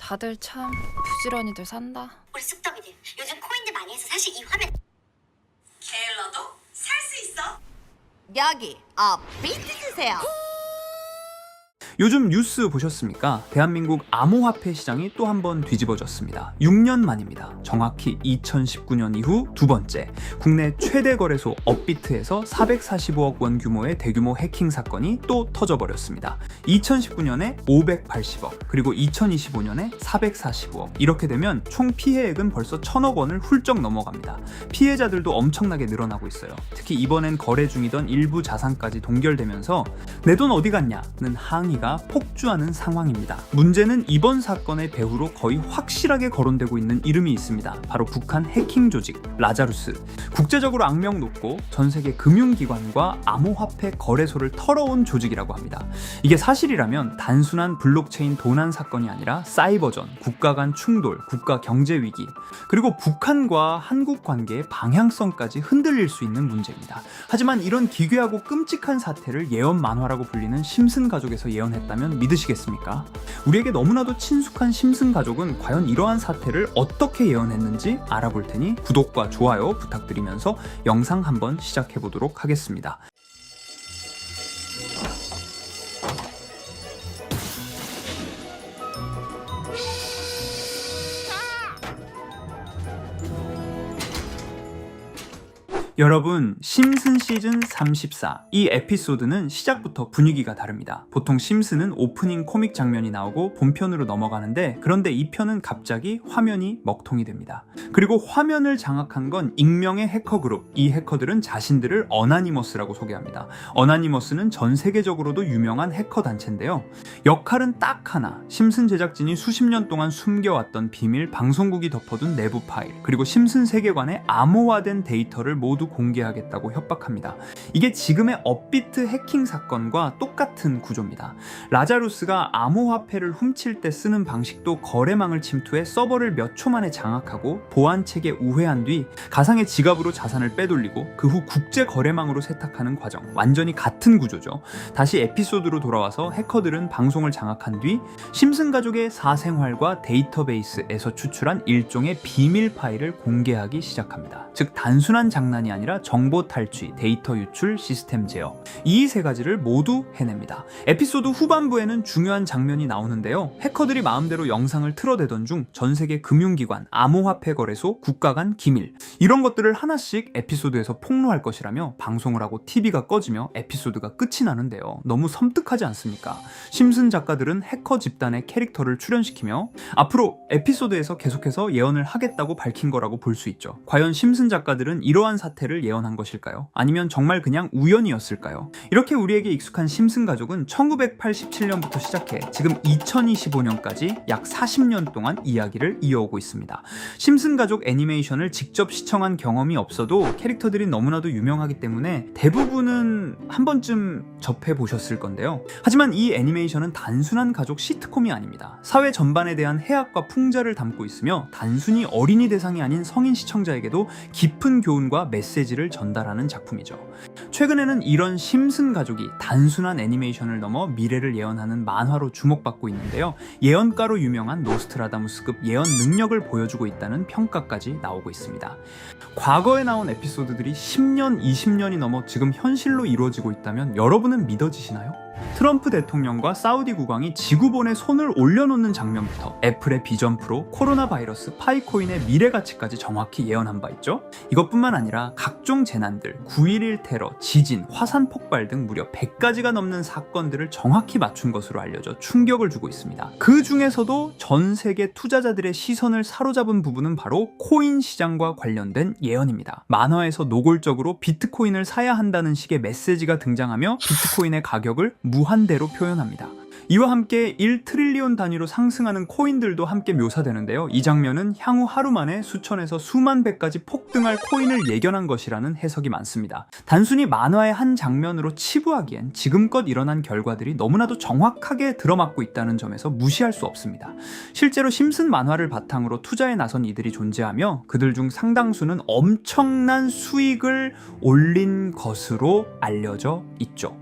다들 참 부지런히들 산다. 우리 쑥떡이들 요즘 코인들 많이 해서 사실 이 화면 게일러도 살 수 있어. 여기 비트 주세요. 요즘 뉴스 보셨습니까? 대한민국 암호화폐 시장이 또 한 번 뒤집어졌습니다. 6년 만입니다. 정확히 2019년 이후 두 번째, 국내 최대 거래소 업비트에서 445억 원 규모의 대규모 해킹 사건이 또 터져버렸습니다. 2019년에 580억, 그리고 2025년에 445억. 이렇게 되면 총 피해액은 벌써 1,000억 원을 훌쩍 넘어갑니다. 피해자들도 엄청나게 늘어나고 있어요. 특히 이번엔 거래 중이던 일부 자산까지 동결되면서 내 돈 어디 갔냐는 항의가 폭주하는 상황입니다. 문제는 이번 사건의 배후로 거의 확실하게 거론되고 있는 이름이 있습니다. 바로 북한 해킹 조직 라자루스. 국제적으로 악명 높고 전 세계 금융기관과 암호화폐 거래소를 털어온 조직이라고 합니다. 이게 사실이라면 단순한 블록체인 도난 사건이 아니라 사이버전, 국가 간 충돌, 국가 경제 위기, 그리고 북한과 한국 관계의 방향성까지 흔들릴 수 있는 문제입니다. 하지만 이런 기괴하고 끔찍한 사태를 예언 만화라고 불리는 심슨 가족에서 예언했다면 믿으시겠습니까? 우리에게 너무나도 친숙한 심슨 가족은 과연 이러한 사태를 어떻게 예언했는지 알아볼 테니 구독과 좋아요 부탁드리면서 영상 한번 시작해 보도록 하겠습니다. 여러분, 심슨 시즌 34. 이 에피소드는 시작부터 분위기가 다릅니다. 보통 심슨은 오프닝 코믹 장면이 나오고 본편으로 넘어가는데, 그런데 이 편은 갑자기 화면이 먹통이 됩니다. 그리고 화면을 장악한 건 익명의 해커 그룹. 이 해커들은 자신들을 어나니머스라고 소개합니다. 어나니머스는 전 세계적으로도 유명한 해커 단체인데요. 역할은 딱 하나. 심슨 제작진이 수십 년 동안 숨겨왔던 비밀, 방송국이 덮어둔 내부 파일, 그리고 심슨 세계관의 암호화된 데이터를 모두 공개하겠다고 협박합니다. 이게 지금의 업비트 해킹 사건과 똑같은 구조입니다. 라자루스가 암호화폐를 훔칠 때 쓰는 방식도 거래망을 침투해 서버를 몇 초 만에 장악하고 보안체계 우회한 뒤 가상의 지갑으로 자산을 빼돌리고 그 후 국제 거래망으로 세탁하는 과정. 완전히 같은 구조죠. 다시 에피소드로 돌아와서 해커들은 방송을 장악한 뒤 심슨 가족의 사생활과 데이터베이스에서 추출한 일종의 비밀 파일을 공개하기 시작합니다. 즉 단순한 장난이 아니라 정보 탈취, 데이터 유출, 시스템 제어. 이 세 가지를 모두 해냅니다. 에피소드 후반부에는 중요한 장면이 나오는데요. 해커들이 마음대로 영상을 틀어대던 중 전 세계 금융기관, 암호화폐 거래소, 국가 간 기밀, 이런 것들을 하나씩 에피소드에서 폭로할 것이라며 방송을 하고 TV가 꺼지며 에피소드가 끝이 나는데요. 너무 섬뜩하지 않습니까? 심슨 작가들은 해커 집단의 캐릭터를 출연시키며 앞으로 에피소드에서 계속해서 예언을 하겠다고 밝힌 거라고 볼 수 있죠. 과연 심슨 작가들은 이러한 사태를 예언한 것일까요? 아니면 정말 그냥 우연이었을까요? 이렇게 우리에게 익숙한 심슨 가족은 1987년부터 시작해 지금 2025년까지 약 40년 동안 이야기를 이어오고 있습니다. 심슨 가족 애니메이션을 직접 시청한 경험이 없어도 캐릭터들이 너무나도 유명하기 때문에 대부분은 한 번쯤 접해보셨을 건데요. 하지만 이 애니메이션은 단순한 가족 시트콤이 아닙니다. 사회 전반에 대한 해악과 풍자를 담고 있으며 단순히 어린이 대상이 아닌 성인 시청자에게도 깊은 교훈과 메시지를 전달하는 작품이죠. 최근에는 이런 심슨 가족이 단순한 애니메이션을 넘어 미래를 예언하는 만화로 주목받고 있는데요. 예언가로 유명한 노스트라다무스급 예언 능력을 보여주고 있다는 평가까지 나오고 있습니다. 과거에 나온 에피소드들이 10년, 20년이 넘어 지금 현실로 이루어지고 있다면 여러분은 믿어지시나요? 트럼프 대통령과 사우디 국왕이 지구본에 손을 올려놓는 장면부터 애플의 비전 프로, 코로나 바이러스, 파이코인의 미래 가치까지 정확히 예언한 바 있죠. 이것뿐만 아니라 각종 재난들, 9.11 테러, 지진, 화산 폭발 등 무려 100가지가 넘는 사건들을 정확히 맞춘 것으로 알려져 충격을 주고 있습니다. 그 중에서도 전 세계 투자자들의 시선을 사로잡은 부분은 바로 코인 시장과 관련된 예언입니다. 만화에서 노골적으로 비트코인을 사야 한다는 식의 메시지가 등장하며 비트코인의 가격을 무한대로 표현합니다. 이와 함께 1트릴리온 단위로 상승하는 코인들도 함께 묘사되는데요. 이 장면은 향후 하루 만에 수천에서 수만 배까지 폭등할 코인을 예견한 것이라는 해석이 많습니다. 단순히 만화의 한 장면으로 치부하기엔 지금껏 일어난 결과들이 너무나도 정확하게 들어맞고 있다는 점에서 무시할 수 없습니다. 실제로 심슨 만화를 바탕으로 투자에 나선 이들이 존재하며 그들 중 상당수는 엄청난 수익을 올린 것으로 알려져 있죠.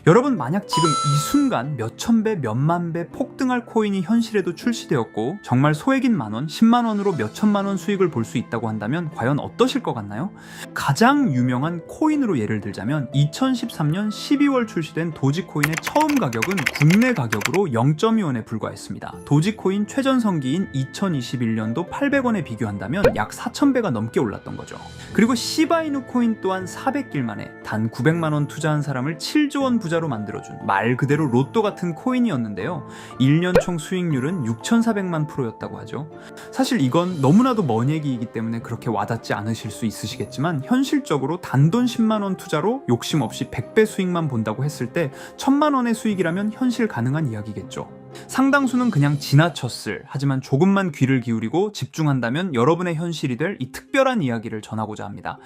여러분, 만약 지금 이 순간 몇천 배, 몇만 배 폭등할 코인이 현실에도 출시되었고 정말 소액인 만원, 10만 원으로 몇천만 원 수익을 볼 수 있다고 한다면 과연 어떠실 것 같나요? 가장 유명한 코인으로 예를 들자면 2013년 12월 출시된 도지코인의 처음 가격은 국내 가격으로 0.2원에 불과했습니다. 도지코인 최전성기인 2021년도 800원에 비교한다면 약 4,000배가 넘게 올랐던 거죠. 그리고 시바이누 코인 또한 400길 만에 단 900만 원 투자한 사람을 7조 원 부자로 만들어준 말 그대로 로또 같은 코인이었는데요. 1년 총 수익률은 6,400만 %였다고 하죠. 사실 이건 너무나도 먼 얘기이기 때문에 그렇게 와닿지 않으실 수 있으시겠지만 현실적으로 단돈 10만 원 투자로 욕심 없이 100배 수익만 본다고 했을 때 1,000만 원의 수익이라면 현실 가능한 이야기겠죠. 상당수는 그냥 지나쳤을, 하지만 조금만 귀를 기울이고 집중한다면 여러분의 현실이 될 이 특별한 이야기를 전하고자 합니다.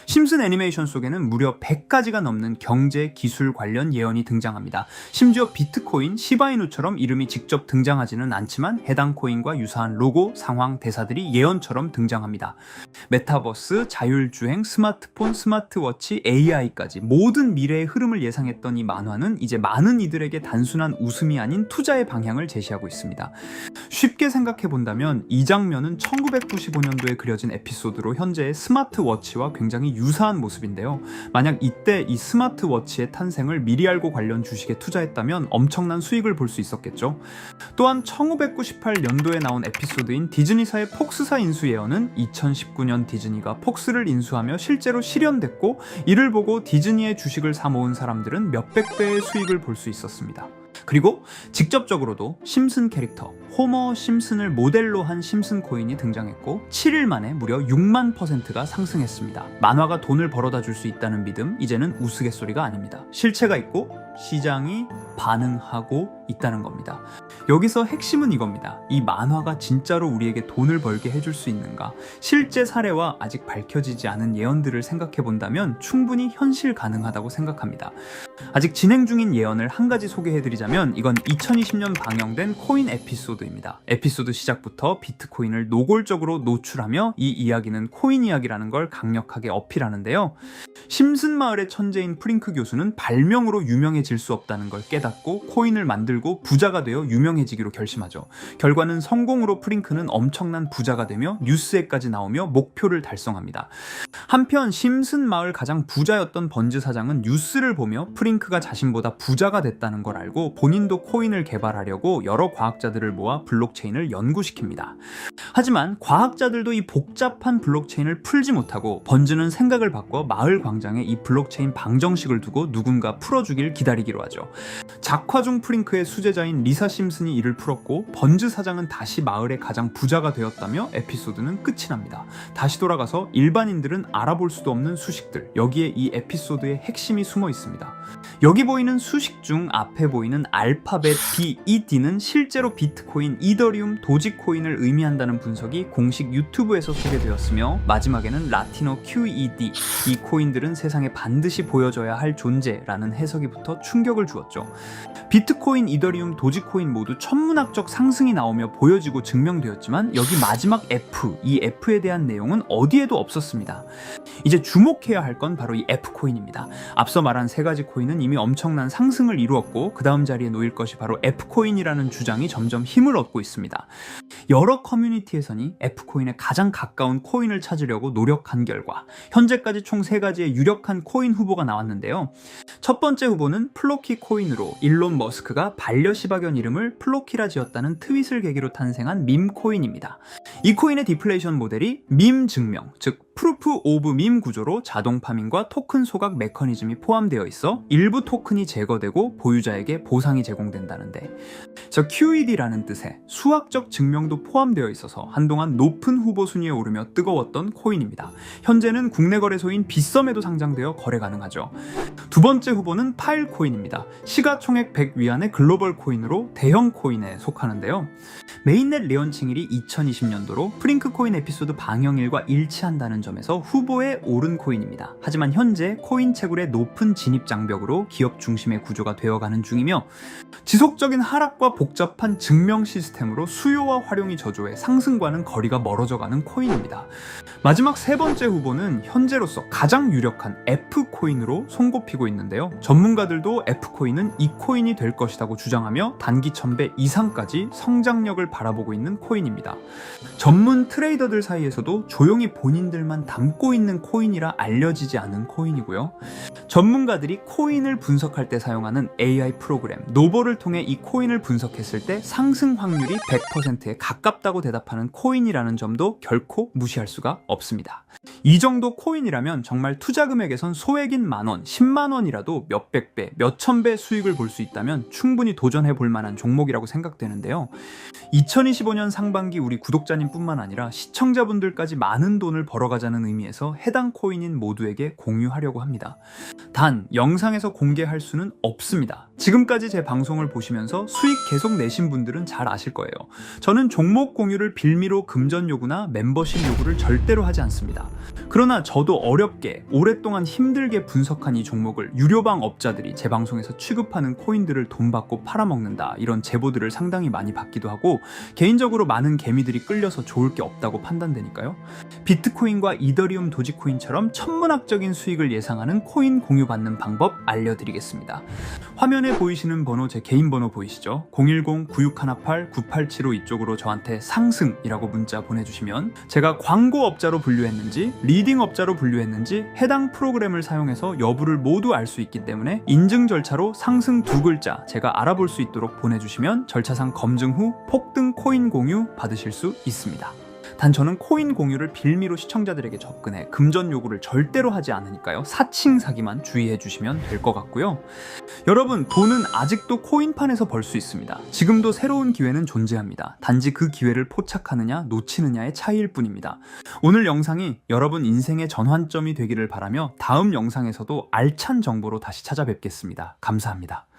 심슨 애니메이션 속에는 무려 100가지가 넘는 경제, 기술 관련 예언이 등장합니다. 심지어 비트코인, 시바이누처럼 이름이 직접 등장하지는 않지만 해당 코인과 유사한 로고, 상황, 대사들이 예언처럼 등장합니다. 메타버스, 자율주행, 스마트폰, 스마트워치, AI까지 모든 미래의 흐름을 예상했던 이 만화는 이제 많은 이들에게 단순한 웃음이 아닌 투자의 방향을 제시하고 있습니다. 쉽게 생각해 본다면 이 장면은 1995년도에 그려진 에피소드로 현재의 스마트워치와 굉장히 유사한 모습인데요. 만약 이때 이 스마트워치의 탄생을 미리 알고 관련 주식에 투자했다면 엄청난 수익을 볼 수 있었겠죠. 또한 1998년도에 나온 에피소드인 디즈니사의 폭스사 인수 예언은 2019년 디즈니가 폭스를 인수하며 실제로 실현됐고, 이를 보고 디즈니의 주식을 사 모은 사람들은 몇백 배의 수익을 볼 수 있었습니다. 그리고 직접적으로도 심슨 캐릭터 호머 심슨을 모델로 한 심슨 코인이 등장했고 7일 만에 무려 6만 %가 상승했습니다. 만화가 돈을 벌어다 줄 수 있다는 믿음, 이제는 우스갯소리가 아닙니다. 실체가 있고 시장이 반응하고 있다는 겁니다. 여기서 핵심은 이겁니다. 이 만화가 진짜로 우리에게 돈을 벌게 해줄 수 있는가? 실제 사례와 아직 밝혀지지 않은 예언들을 생각해 본다면 충분히 현실 가능하다고 생각합니다. 아직 진행 중인 예언을 한 가지 소개해드리자면 이건 2020년 방영된 코인 에피소드입니다. 에피소드 시작부터 비트코인을 노골적으로 노출하며 이 이야기는 코인 이야기라는 걸 강력하게 어필하는데요. 심슨 마을의 천재인 프링크 교수는 발명으로 유명해질 수 없다는 걸 깨닫고 코인을 만들고 부자가 되어 유명해지기로 결심하죠. 결과는 성공으로 프링크는 엄청난 부자가 되며 뉴스에까지 나오며 목표를 달성합니다. 한편 심슨 마을 가장 부자였던 번즈 사장은 뉴스를 보며 프링크가 자신보다 부자가 됐다는 걸 알고 본인도 코인을 개발하려고 여러 과학자들을 모아 블록체인을 연구시킵니다. 하지만 과학자들도 이 복잡한 블록체인을 풀지 못하고 번즈는 생각을 바꿔 마을 광장에 이 블록체인 방정식을 두고 누군가 풀어주길 기다리기로 하죠. 작화 중 프링크의 수제자인 리사 심슨이 이를 풀었고 번즈 사장은 다시 마을의 가장 부자가 되었다며 에피소드는 끝이 납니다. 다시 돌아가서 일반인들은 알아볼 수도 없는 수식들, 여기에 이 에피소드의 핵심이 숨어 있습니다. 여기 보이는 수식 중 앞에 보이는 알파벳 B, E, D는 실제로 비트코인, 이더리움, 도지코인을 의미한다는 분석이 공식 유튜브에서 소개되었으며 마지막에는 라틴어 QED, 이 코인들은 세상에 반드시 보여줘야 할 존재라는 해석이 붙어 충격을 주었죠. 비트코인, 이더리움, 도지코인 모두 천문학적 상승이 나오며 보여지고 증명되었지만 여기 마지막 F, 이 F에 대한 내용은 어디에도 없었습니다. 이제 주목해야 할 건 바로 이 F코인입니다. 앞서 말한 세 가지 코인은 이미 엄청난 상승을 이루었고 그 다음 자리에 놓일 것이 바로 F코인이라는 주장이 점점 힘을 얻고 있습니다. 여러 커뮤니티에서는 F코인에 가장 가까운 코인을 찾으려고 노력한 결과 현재까지 총 3가지의 유력한 코인 후보가 나왔는데요. 첫 번째 후보는 플로키 코인으로 일론 머스크가 반려시바견 이름을 플로키라 지었다는 트윗을 계기로 탄생한 밈 코인입니다. 이 코인의 디플레이션 모델이 밈 증명, 즉 프루프 오브 밈 구조로 자동 파밍과 토큰 소각 메커니즘이 포함되어 있어 일부 토큰이 제거되고 보유자에게 보상이 제공된다는데, QED라는 뜻의 수학적 증명도 포함되어 있어서 한동안 높은 후보 순위에 오르며 뜨거웠던 코인입니다. 현재는 국내 거래소인 빗썸에도 상장되어 거래 가능하죠. 두 번째 후보는 파일코인입니다. 시가총액 100 위안의 글로벌 코인으로 대형 코인에 속하는데요. 메인넷 레언칭일이 2020년도로 프링크 코인 에피소드 방영일과 일치한다는 점에서 후보에 오른 코인입니다. 하지만 현재 코인 채굴의 높은 진입 장벽으로 기업 중심의 구조가 되어가는 중이며 지속적인 하락과 복잡한 증명 시스템으로 수요와 활용이 저조해 상승과는 거리가 멀어져가는 코인입니다. 마지막 세 번째 후보는 현재로서 가장 유력한 F코인으로 손꼽히고 있는데요. 전문가들도 F코인은 이 코인이 될 것이라고 주장하며 단기 1000배 이상까지 성장력을 바라보고 있는 코인입니다. 전문 트레이더들 사이에서도 조용히 본인들만 담고 있는 코인이라 알려지지 않은 코인이고요. 전문가들이 코인을 분석할 때 사용하는 AI 프로그램 노버를 통해 이 코인을 분석했을 때 상승 확률이 100%에 가깝다고 대답하는 코인이라는 점도 결코 무시할 수가 없습니다. 이 정도 코인이라면 정말 투자 금액에선 소액인 만원, 10만원이라도 몇백 배, 몇천 배 수익을 볼 수 있다면 충분히 도전해 볼 만한 종목이라고 생각되는데요. 2025년 상반기 우리 구독자님 뿐만 아니라 시청자분들까지 많은 돈을 벌어가자는 의미에서 해당 코인인 모두에게 공유하려고 합니다. 단, 영상에서 공개할 수는 없습니다. 지금까지 제 방송을 보시면서 수익 계속 내신 분들은 잘 아실 거예요. 저는 종목 공유를 빌미로 금전 요구나 멤버십 요구를 절대로 하지 않습니다. 그러나 저도 어렵게 오랫동안 힘들게 분석한 이 종목을 유료방 업자들이 제 방송에서 취급하는 코인들을 돈 받고 팔아먹는다, 이런 제보들을 상당히 많이 받기도 하고 개인적으로 많은 개미들이 끌려서 좋을 게 없다고 판단되니까요. 비트코인과 이더리움 도지코인처럼 천문학적인 수익을 예상하는 코인 공유받는 방법 알려드리겠습니다. 화면에 보이시는 번호 제 개인 번호 보이시죠? 010-9618-9875 이쪽으로 저한테 상승이라고 문자 보내주시면 제가 광고업자로 분류했는지 리딩업자로 분류했는지 해당 프로그램을 사용해서 여부를 모두 알 수 있기 때문에 인증 절차로 상승 2글자 제가 알아볼 수 있도록 보내주시면 절차상 검증 후 폭등 코인 공유 받으실 수 있습니다. 단 저는 코인 공유를 빌미로 시청자들에게 접근해 금전 요구를 절대로 하지 않으니까요. 사칭 사기만 주의해 주시면 될 것 같고요. 여러분, 돈은 아직도 코인판에서 벌 수 있습니다. 지금도 새로운 기회는 존재합니다. 단지 그 기회를 포착하느냐 놓치느냐의 차이일 뿐입니다. 오늘 영상이 여러분 인생의 전환점이 되기를 바라며 다음 영상에서도 알찬 정보로 다시 찾아뵙겠습니다. 감사합니다.